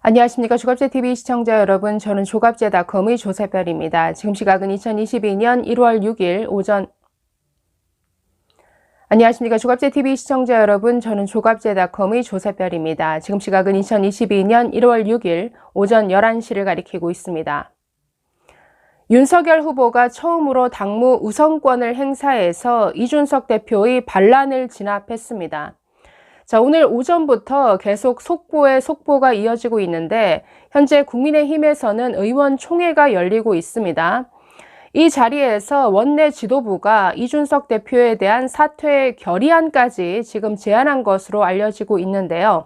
안녕하십니까. 조갑제TV 시청자 여러분. 저는 조갑제닷컴의 조세별입니다. 지금 시각은 2022년 1월 6일 오전 안녕하십니까. 조갑제TV 시청자 여러분. 저는 조갑제닷컴의 조세별입니다. 지금 시각은 2022년 1월 6일 오전 11시를 가리키고 있습니다. 윤석열 후보가 처음으로 당무 우선권을 행사해서 이준석 대표의 반란을 진압했습니다. 자, 오늘 오전부터 계속 속보에 속보가 이어지고 있는데 현재 국민의힘에서는 의원총회가 열리고 있습니다. 이 자리에서 원내 지도부가 이준석 대표에 대한 사퇴 결의안까지 지금 제안한 것으로 알려지고 있는데요.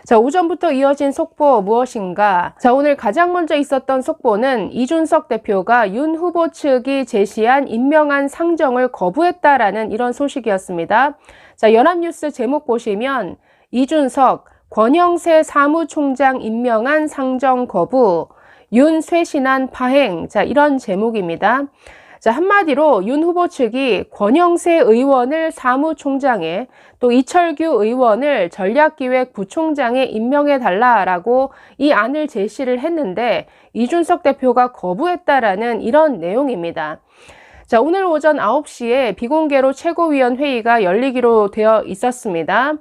자, 오전부터 이어진 속보 무엇인가? 자, 오늘 가장 먼저 있었던 속보는 이준석 대표가 윤 후보 측이 제시한 임명안 상정을 거부했다라는 이런 소식이었습니다. 자, 연합뉴스 제목 보시면 이준석, 권영세 사무총장 임명안 상정 거부, 윤 쇄신안 파행. 자, 이런 제목입니다. 자, 한마디로 윤 후보 측이 권영세 의원을 사무총장에 또 이철규 의원을 전략기획부총장에 임명해달라라고 이 안을 제시를 했는데 이준석 대표가 거부했다라는 이런 내용입니다. 자, 오늘 오전 9시에 비공개로 최고위원회의가 열리기로 되어 있었습니다.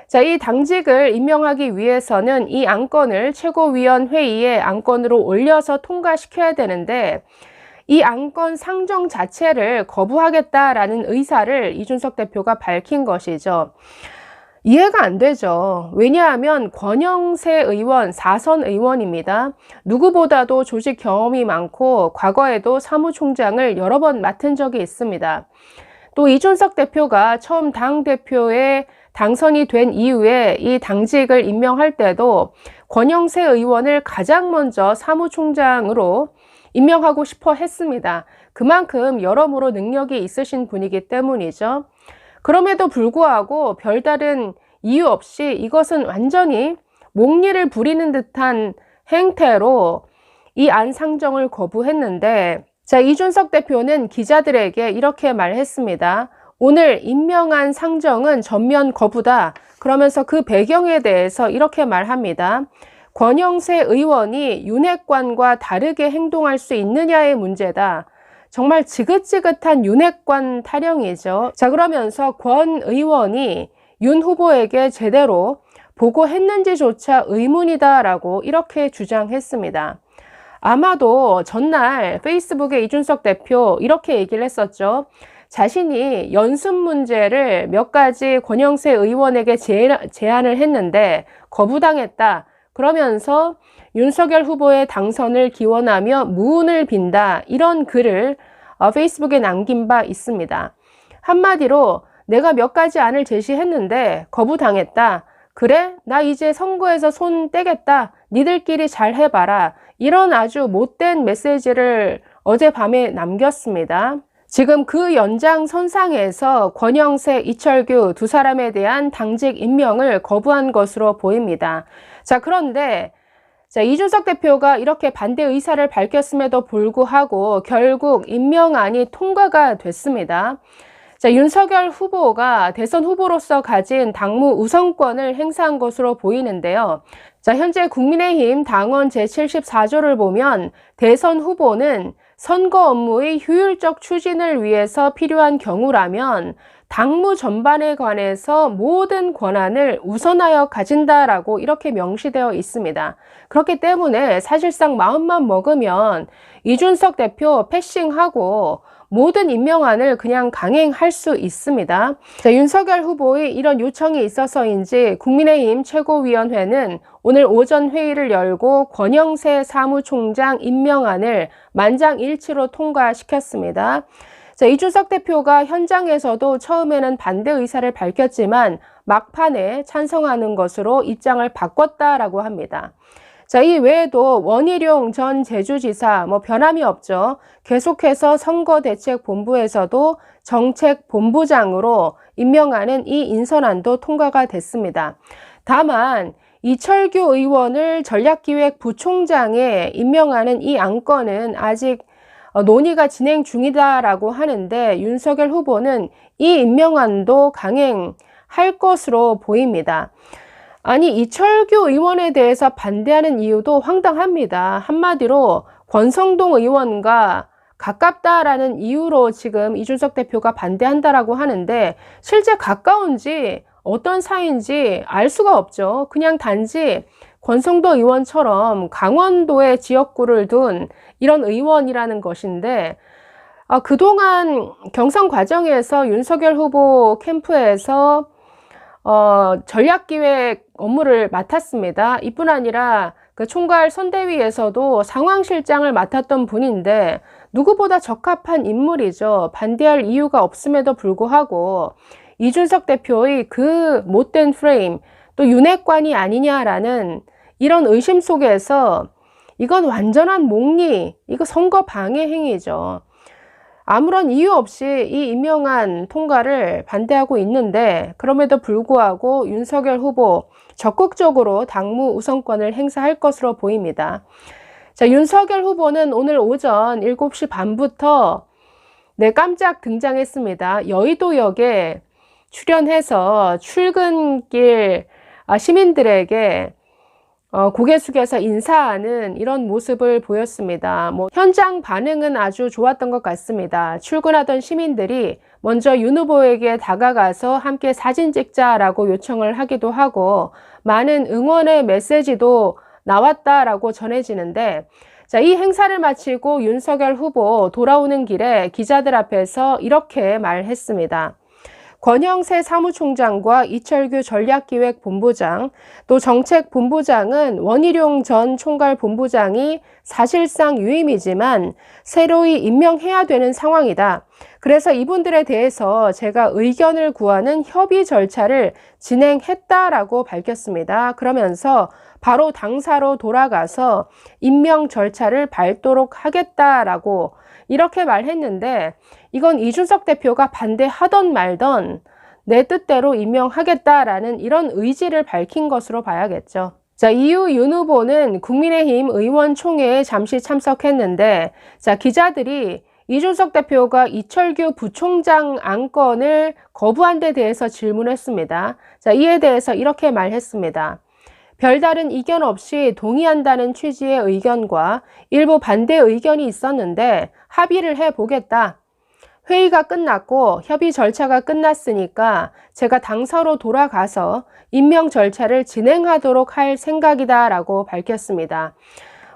자, 이 당직을 임명하기 위해서는 이 안건을 최고위원회의에 안건으로 올려서 통과시켜야 되는데 이 안건 상정 자체를 거부하겠다라는 의사를 이준석 대표가 밝힌 것이죠. 이해가 안 되죠. 왜냐하면 권영세 의원, 4선 의원입니다. 누구보다도 조직 경험이 많고 과거에도 사무총장을 여러 번 맡은 적이 있습니다. 또 이준석 대표가 처음 당대표에 당선이 된 이후에 이 당직을 임명할 때도 권영세 의원을 가장 먼저 사무총장으로 임명하고 싶어 했습니다. 그만큼 여러모로 능력이 있으신 분이기 때문이죠. 그럼에도 불구하고 별다른 이유 없이 이것은 완전히 목리를 부리는 듯한 행태로 이 안 상정을 거부했는데, 자, 이준석 대표는 기자들에게 이렇게 말했습니다. 오늘 임명안 상정은 전면 거부다. 그러면서 그 배경에 대해서 이렇게 말합니다. 권영세 의원이 윤핵관과 다르게 행동할 수 있느냐의 문제다. 정말 지긋지긋한 윤핵관 타령이죠. 자, 그러면서 권 의원이 윤 후보에게 제대로 보고했는지조차 의문이다라고 이렇게 주장했습니다. 아마도 전날 페이스북에 이준석 대표 이렇게 얘기를 했었죠. 자신이 연습 문제를 몇 가지 권영세 의원에게 제안을 했는데 거부당했다. 그러면서 윤석열 후보의 당선을 기원하며 무운을 빈다. 이런 글을 페이스북에 남긴 바 있습니다. 한마디로 내가 몇 가지 안을 제시했는데 거부당했다. 그래? 나 이제 선거에서 손 떼겠다. 니들끼리 잘 해봐라. 이런 아주 못된 메시지를 어젯밤에 남겼습니다. 지금 그 연장선상에서 권영세, 이철규 두 사람에 대한 당직 임명을 거부한 것으로 보입니다. 자, 그런데 이준석 대표가 이렇게 반대 의사를 밝혔음에도 불구하고 결국 임명안이 통과가 됐습니다. 자, 윤석열 후보가 대선 후보로서 가진 당무 우선권을 행사한 것으로 보이는데요. 자, 현재 국민의힘 당원 제74조를 보면 대선 후보는 선거 업무의 효율적 추진을 위해서 필요한 경우라면 당무 전반에 관해서 모든 권한을 우선하여 가진다라고 이렇게 명시되어 있습니다. 그렇기 때문에 사실상 마음만 먹으면 이준석 대표 패싱하고 모든 임명안을 그냥 강행할 수 있습니다. 자, 윤석열 후보의 이런 요청이 있어서인지 국민의힘 최고위원회는 오늘 오전 회의를 열고 권영세 사무총장 임명안을 만장일치로 통과시켰습니다. 자, 이준석 대표가 현장에서도 처음에는 반대 의사를 밝혔지만 막판에 찬성하는 것으로 입장을 바꿨다라고 합니다. 자, 이 외에도 원희룡 전 제주지사 변함이 없죠. 계속해서 선거대책본부에서도 정책본부장으로 임명하는 이 인선안도 통과가 됐습니다. 다만 이철규 의원을 전략기획부총장에 임명하는 이 안건은 아직 논의가 진행 중이다라고 하는데 윤석열 후보는 이 임명안도 강행할 것으로 보입니다. 아니, 이철규 의원에 대해서 반대하는 이유도 황당합니다. 한마디로 권성동 의원과 가깝다라는 이유로 지금 이준석 대표가 반대한다라고 하는데 실제 가까운지 어떤 사이인지 알 수가 없죠. 그냥 단지 권성동 의원처럼 강원도에 지역구를 둔 이런 의원이라는 것인데 그동안 경선 과정에서 윤석열 후보 캠프에서 전략기획 업무를 맡았습니다. 이뿐 아니라 그 총괄 선대위에서도 상황실장을 맡았던 분인데 누구보다 적합한 인물이죠. 반대할 이유가 없음에도 불구하고 이준석 대표의 그 못된 프레임, 또 윤핵관이 아니냐라는 이런 의심 속에서 이건 완전한 몽리, 이거 선거 방해 행위죠. 아무런 이유 없이 이 임명한 통과를 반대하고 있는데 그럼에도 불구하고 윤석열 후보 적극적으로 당무 우선권을 행사할 것으로 보입니다. 자, 윤석열 후보는 오늘 오전 7시 반부터 깜짝 등장했습니다. 여의도역에 출연해서 출근길 시민들에게 고개 숙여서 인사하는 이런 모습을 보였습니다. 현장 반응은 아주 좋았던 것 같습니다. 출근하던 시민들이 먼저 윤 후보에게 다가가서 함께 사진 찍자라고 요청을 하기도 하고 많은 응원의 메시지도 나왔다라고 전해지는데 자, 이 행사를 마치고 윤석열 후보 돌아오는 길에 기자들 앞에서 이렇게 말했습니다. 권영세 사무총장과 이철규 전략기획본부장, 또 정책본부장은 원희룡 전 총괄본부장이 사실상 유임이지만 새로이 임명해야 되는 상황이다. 그래서 이분들에 대해서 제가 의견을 구하는 협의 절차를 진행했다라고 밝혔습니다. 그러면서 바로 당사로 돌아가서 임명 절차를 밟도록 하겠다라고 이렇게 말했는데 이건 이준석 대표가 반대하던 말던 내 뜻대로 임명하겠다라는 이런 의지를 밝힌 것으로 봐야겠죠. 자, 이후 윤 후보는 국민의힘 의원총회에 잠시 참석했는데 자, 기자들이 이준석 대표가 이철규 부총장 안건을 거부한 데 대해서 질문했습니다. 자, 이에 대해서 이렇게 말했습니다. 별다른 이견 없이 동의한다는 취지의 의견과 일부 반대 의견이 있었는데 합의를 해보겠다. 회의가 끝났고 협의 절차가 끝났으니까 제가 당사로 돌아가서 임명 절차를 진행하도록 할 생각이다 라고 밝혔습니다.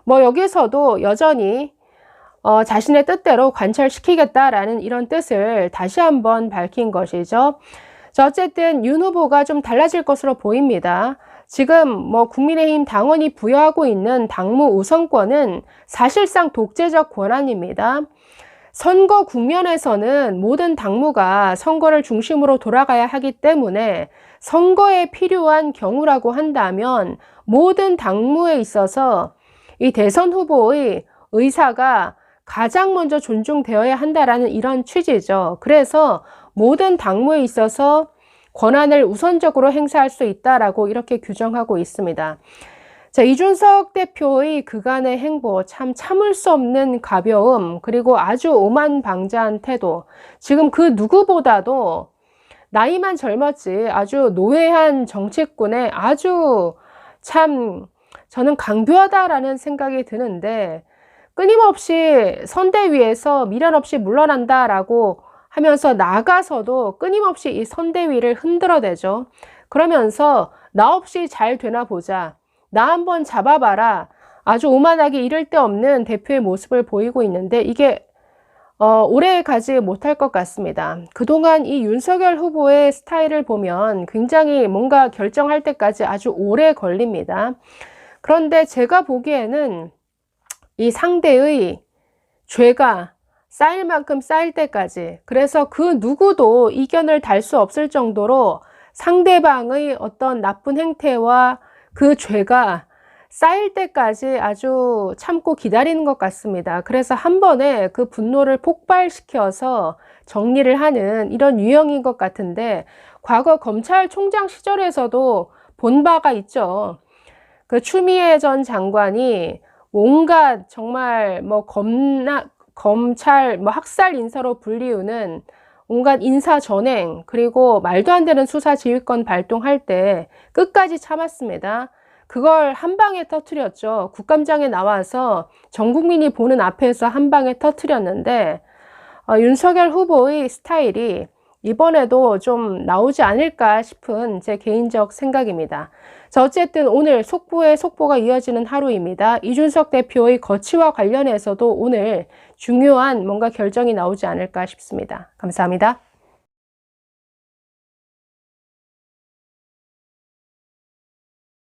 여기서도 여전히 자신의 뜻대로 관철시키겠다라는 이런 뜻을 다시 한번 밝힌 것이죠. 자, 어쨌든 윤 후보가 좀 달라질 것으로 보입니다. 지금 국민의힘 당원이 부여하고 있는 당무 우선권은 사실상 독재적 권한입니다. 선거 국면에서는 모든 당무가 선거를 중심으로 돌아가야 하기 때문에 선거에 필요한 경우라고 한다면 모든 당무에 있어서 이 대선 후보의 의사가 가장 먼저 존중되어야 한다라는 이런 취지죠. 그래서 모든 당무에 있어서 권한을 우선적으로 행사할 수 있다라고 이렇게 규정하고 있습니다. 자, 이준석 대표의 그간의 행보, 참 참을 수 없는 가벼움, 그리고 아주 오만방자한 태도, 지금 그 누구보다도 나이만 젊었지 아주 노회한 정치꾼의 아주 참 저는 강교하다라는 생각이 드는데 끊임없이 선대위에서 미련 없이 물러난다라고 하면서 나가서도 끊임없이 이 선대위를 흔들어대죠. 그러면서 나 없이 잘 되나 보자. 나 한번 잡아봐라. 아주 오만하게 이를 데 없는 대표의 모습을 보이고 있는데 이게 오래 가지 못할 것 같습니다. 그동안 이 윤석열 후보의 스타일을 보면 굉장히 뭔가 결정할 때까지 아주 오래 걸립니다. 그런데 제가 보기에는 이 상대의 죄가 쌓일 만큼 쌓일 때까지, 그래서 그 누구도 이견을 달 수 없을 정도로 상대방의 어떤 나쁜 행태와 그 죄가 쌓일 때까지 아주 참고 기다리는 것 같습니다. 그래서 한 번에 그 분노를 폭발시켜서 정리를 하는 이런 유형인 것 같은데 과거 검찰총장 시절에서도 본 바가 있죠. 그 추미애 전 장관이 온갖 정말 검찰 학살 인사로 불리우는 온갖 인사 전행 그리고 말도 안 되는 수사 지휘권 발동할 때 끝까지 참았습니다. 그걸 한 방에 터뜨렸죠. 국감장에 나와서 전 국민이 보는 앞에서 한 방에 터뜨렸는데 윤석열 후보의 스타일이 이번에도 좀 나오지 않을까 싶은 제 개인적 생각입니다. 자, 어쨌든 오늘 속보에 속보가 이어지는 하루입니다. 이준석 대표의 거취와 관련해서도 오늘 중요한 뭔가 결정이 나오지 않을까 싶습니다. 감사합니다.